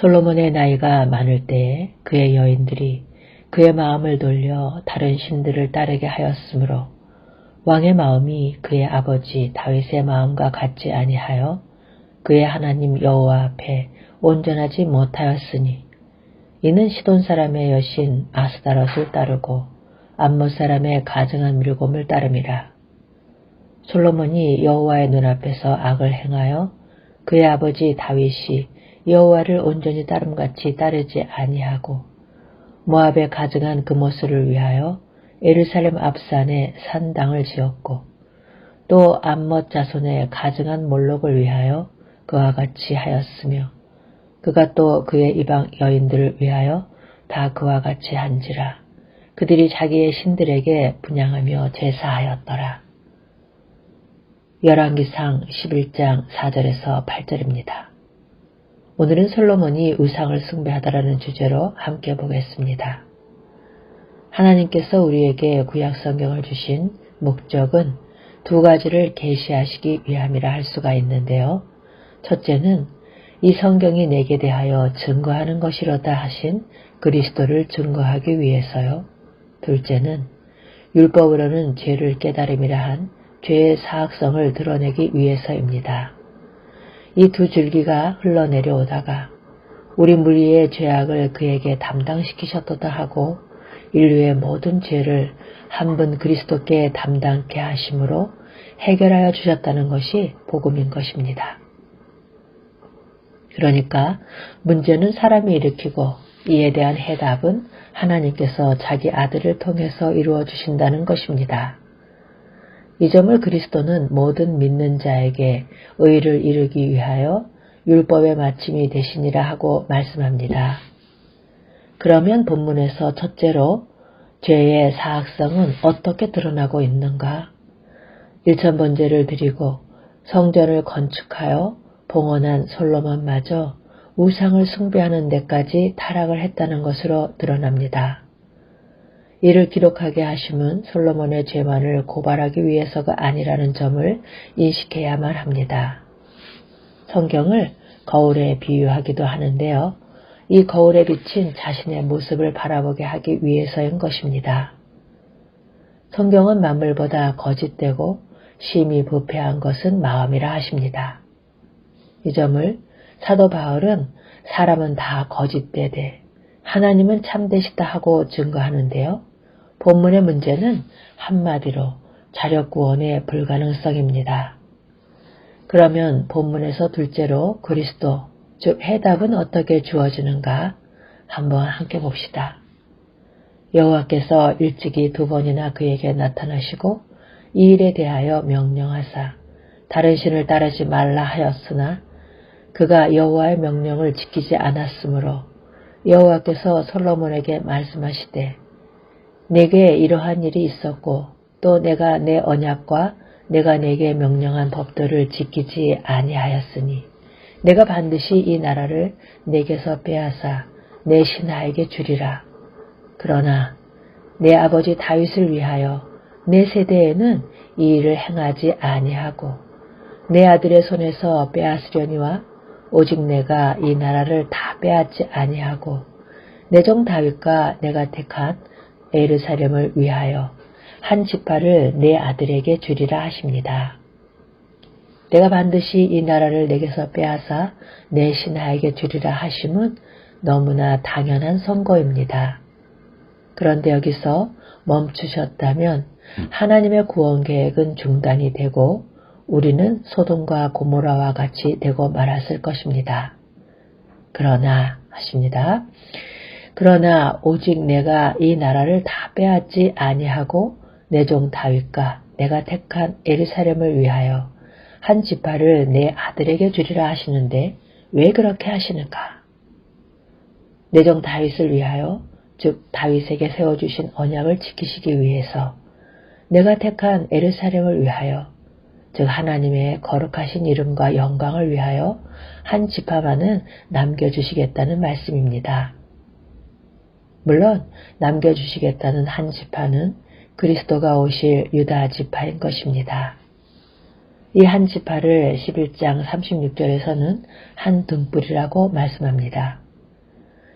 솔로몬의 나이가 많을 때에 그의 여인들이 그의 마음을 돌려 다른 신들을 따르게 하였으므로 왕의 마음이 그의 아버지 다윗의 마음과 같지 아니하여 그의 하나님 여호와 앞에 온전하지 못하였으니 이는 시돈 사람의 여신 아스다롯을 따르고 암못 사람의 가증한 밀곰을 따름이라. 솔로몬이 여호와의 눈앞에서 악을 행하여 그의 아버지 다윗이 여호와를 온전히 따름같이 따르지 아니하고 모압의 가증한 그모스를 위하여 예루살렘 앞산에 산당을 지었고 또 암못 자손의 가증한 몰록을 위하여 그와 같이 하였으며 그가 또 그의 이방 여인들을 위하여 다 그와 같이 한지라. 그들이 자기의 신들에게 분향하며 제사하였더라. 열왕기상 11장 4절에서 8절입니다. 오늘은 솔로몬이 우상을 숭배하다라는 주제로 함께 보겠습니다. 하나님께서 우리에게 구약 성경을 주신 목적은 두 가지를 계시하시기 위함이라 할 수가 있는데요. 첫째는 이 성경이 내게 대하여 증거하는 것이로다 하신 그리스도를 증거하기 위해서요. 둘째는 율법으로는 죄를 깨달음이라 한 죄의 사악성을 드러내기 위해서입니다. 이 두 줄기가 흘러내려오다가 우리 물리의 죄악을 그에게 담당시키셨도다 하고 인류의 모든 죄를 한 분 그리스도께 담당케 하심으로 해결하여 주셨다는 것이 복음인 것입니다. 그러니까 문제는 사람이 일으키고 이에 대한 해답은 하나님께서 자기 아들을 통해서 이루어 주신다는 것입니다. 이 점을 그리스도는 모든 믿는 자에게 의를 이루기 위하여 율법의 마침이 되시니라 하고 말씀합니다. 그러면 본문에서 첫째로 죄의 사악성은 어떻게 드러나고 있는가? 일천번제를 드리고 성전을 건축하여 봉헌한 솔로몬마저 우상을 숭배하는 데까지 타락을 했다는 것으로 드러납니다. 이를 기록하게 하심은 솔로몬의 죄만을 고발하기 위해서가 아니라는 점을 인식해야만 합니다. 성경을 거울에 비유하기도 하는데요. 이 거울에 비친 자신의 모습을 바라보게 하기 위해서인 것입니다. 성경은 만물보다 거짓되고 심히 부패한 것은 마음이라 하십니다. 이 점을 사도 바울은 사람은 다 거짓되되 하나님은 참되시다 하고 증거하는데요. 본문의 문제는 한마디로 자력구원의 불가능성입니다. 그러면 본문에서 둘째로 그리스도, 즉 해답은 어떻게 주어지는가 한번 함께 봅시다. 여호와께서 일찍이 2번이나 그에게 나타나시고 이 일에 대하여 명령하사 다른 신을 따르지 말라 하였으나 그가 여호와의 명령을 지키지 않았으므로 여호와께서 솔로몬에게 말씀하시되 내게 이러한 일이 있었고 또 내가 내 언약과 내가 내게 명령한 법도를 지키지 아니하였으니 내가 반드시 이 나라를 내게서 빼앗아 내 신하에게 주리라. 그러나 내 아버지 다윗을 위하여 내 세대에는 이 일을 행하지 아니하고 내 아들의 손에서 빼앗으려니와 오직 내가 이 나라를 다 빼앗지 아니하고 내 종 다윗과 내가 택한 예루살렘을 위하여 한 지파를 내 아들에게 주리라 하십니다. 내가 반드시 이 나라를 내게서 빼앗아 내 신하에게 주리라 하심은 너무나 당연한 선고입니다. 그런데 여기서 멈추셨다면 하나님의 구원 계획은 중단이 되고 우리는 소돔과 고모라와 같이 되고 말았을 것입니다. 그러나 하십니다. 그러나 오직 내가 이 나라를 다 빼앗지 아니하고 내 종 다윗과 내가 택한 예루살렘을 위하여 한 지파를 내 아들에게 주리라 하시는데 왜 그렇게 하시는가? 내 종 다윗을 위하여 즉 다윗에게 세워주신 언약을 지키시기 위해서 내가 택한 예루살렘을 위하여 즉 하나님의 거룩하신 이름과 영광을 위하여 한 지파만은 남겨주시겠다는 말씀입니다. 물론 남겨주시겠다는 한 지파는 그리스도가 오실 유다 지파인 것입니다. 이 한 지파를 11장 36절에서는 한 등불이라고 말씀합니다.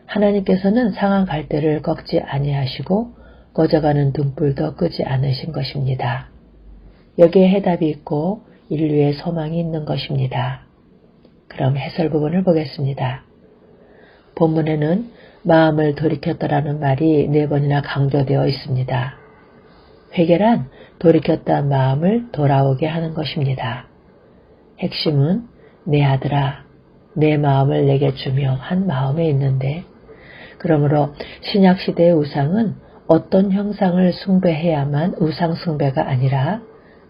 하나님께서는 상한 갈대를 꺾지 아니하시고 꺼져가는 등불도 끄지 않으신 것입니다. 여기에 해답이 있고 인류의 소망이 있는 것입니다. 그럼 해설 부분을 보겠습니다. 본문에는 마음을 돌이켰다라는 말이 4번이나 강조되어 있습니다. 회개란 돌이켰다 마음을 돌아오게 하는 것입니다. 핵심은 내 아들아, 내 마음을 내게 주며 한 마음에 있는데, 그러므로 신약시대의 우상은 어떤 형상을 숭배해야만 우상숭배가 아니라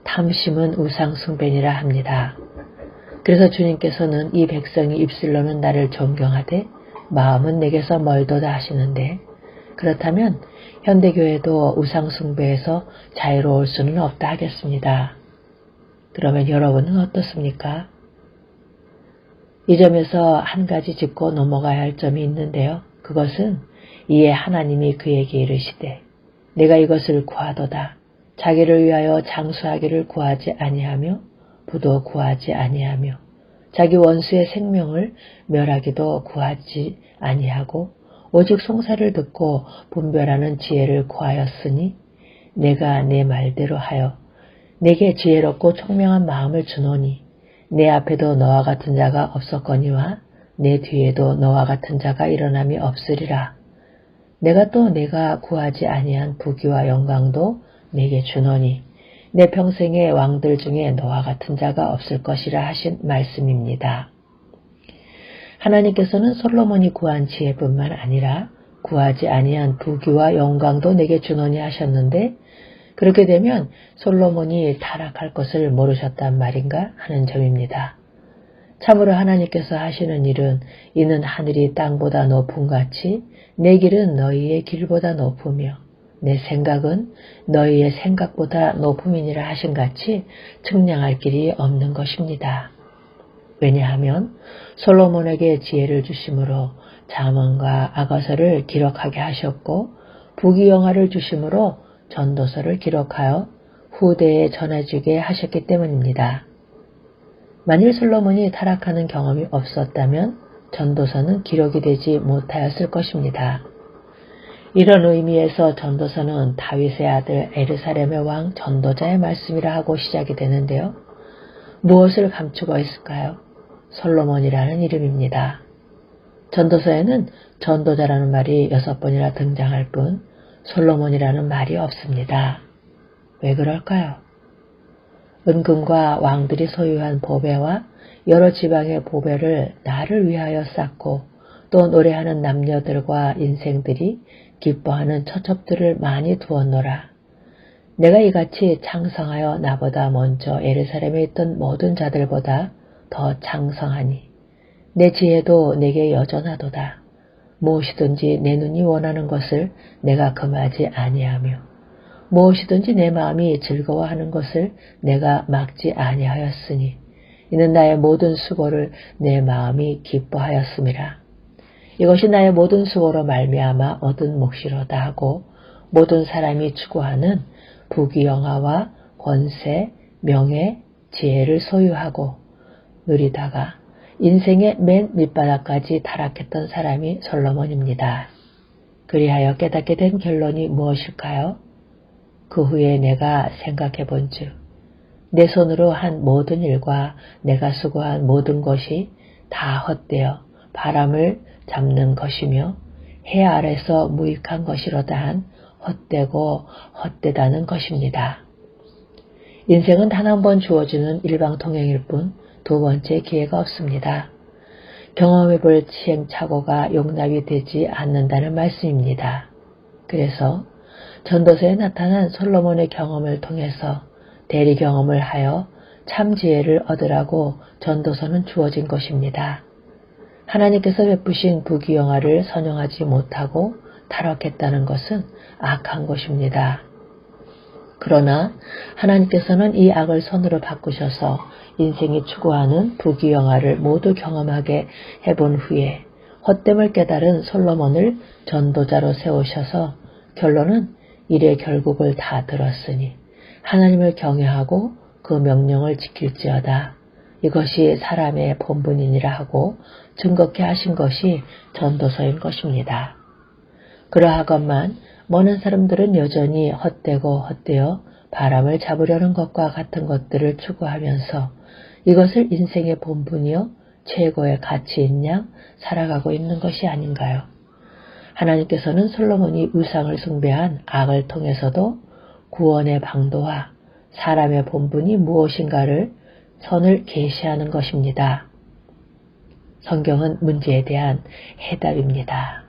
탐심은 우상숭배니라 합니다. 그래서 주님께서는 이 백성이 입술로는 나를 존경하되 마음은 내게서 멀도다 하시는데, 그렇다면 현대교회도 우상숭배에서 자유로울 수는 없다 하겠습니다. 그러면 여러분은 어떻습니까? 이 점에서 한 가지 짚고 넘어가야 할 점이 있는데요. 그것은 이에 하나님이 그에게 이르시되 내가 이것을 구하도다. 자기를 위하여 장수하기를 구하지 아니하며 부도 구하지 아니하며 자기 원수의 생명을 멸하기도 구하지 아니하고 오직 송사를 듣고 분별하는 지혜를 구하였으니 내가 내 말대로 하여 내게 지혜롭고 총명한 마음을 주노니 내 앞에도 너와 같은 자가 없었거니와 내 뒤에도 너와 같은 자가 일어남이 없으리라. 내가 또 내가 구하지 아니한 부귀와 영광도 내게 주노니 내 평생의 왕들 중에 너와 같은 자가 없을 것이라 하신 말씀입니다. 하나님께서는 솔로몬이 구한 지혜뿐만 아니라 구하지 아니한 부귀와 영광도 내게 주노니 하셨는데, 그렇게 되면 솔로몬이 타락할 것을 모르셨단 말인가 하는 점입니다. 참으로 하나님께서 하시는 일은 이는 하늘이 땅보다 높음 같이 내 길은 너희의 길보다 높으며 내 생각은 너희의 생각보다 높음이니라 하신 같이 측량할 길이 없는 것입니다. 왜냐하면 솔로몬에게 지혜를 주심으로 잠언과 아가서를 기록하게 하셨고 부귀영화를 주심으로 전도서를 기록하여 후대에 전해주게 하셨기 때문입니다. 만일 솔로몬이 타락하는 경험이 없었다면 전도서는 기록이 되지 못하였을 것입니다. 이런 의미에서 전도서는 다윗의 아들 에르사렘의 왕 전도자의 말씀이라 하고 시작이 되는데요. 무엇을 감추고 있을까요? 솔로몬이라는 이름입니다. 전도서에는 전도자라는 말이 6번이나 등장할 뿐 솔로몬이라는 말이 없습니다. 왜 그럴까요? 은금과 왕들이 소유한 보배와 여러 지방의 보배를 나를 위하여 쌓고 또 노래하는 남녀들과 인생들이 기뻐하는 처첩들을 많이 두었노라. 내가 이같이 창성하여 나보다 먼저 예루살렘에 있던 모든 자들보다 더 창성하니 내 지혜도 내게 여전하도다. 무엇이든지 내 눈이 원하는 것을 내가 금하지 아니하며 무엇이든지 내 마음이 즐거워하는 것을 내가 막지 아니하였으니 이는 나의 모든 수고를 내 마음이 기뻐하였음이라. 이것이 나의 모든 수고로 말미암아 얻은 몫이로다 하고 모든 사람이 추구하는 부귀영화와 권세, 명예, 지혜를 소유하고 누리다가 인생의 맨 밑바닥까지 타락했던 사람이 솔로몬입니다. 그리하여 깨닫게 된 결론이 무엇일까요? 그 후에 내가 생각해 본즉 내 손으로 한 모든 일과 내가 수고한 모든 것이 다 헛되어 바람을 잡는 것이며 해 아래서 무익한 것이로다 한 헛되고 헛되다는 것입니다. 인생은 단 한 번 주어지는 일방통행일 뿐 두 번째 기회가 없습니다. 경험해볼 시행착오가 용납이 되지 않는다는 말씀입니다. 그래서 전도서에 나타난 솔로몬의 경험을 통해서 대리 경험을 하여 참 지혜를 얻으라고 전도서는 주어진 것입니다. 하나님께서 베푸신 부귀영화를 선용하지 못하고 타락했다는 것은 악한 것입니다. 그러나 하나님께서는 이 악을 선으로 바꾸셔서 인생이 추구하는 부귀영화를 모두 경험하게 해본 후에 헛됨을 깨달은 솔로몬을 전도자로 세우셔서 결론은 일의 결국을 다 들었으니 하나님을 경외하고 그 명령을 지킬지어다. 이것이 사람의 본분이니라 하고 증거케 하신 것이 전도서인 것입니다. 그러하건만 많은 사람들은 여전히 헛되고 헛되어 바람을 잡으려는 것과 같은 것들을 추구하면서 이것을 인생의 본분이요 최고의 가치인 양 살아가고 있는 것이 아닌가요? 하나님께서는 솔로몬이 우상을 숭배한 악을 통해서도 구원의 방도와 사람의 본분이 무엇인가를 선을 계시하는 것입니다. 성경은 문제에 대한 해답입니다.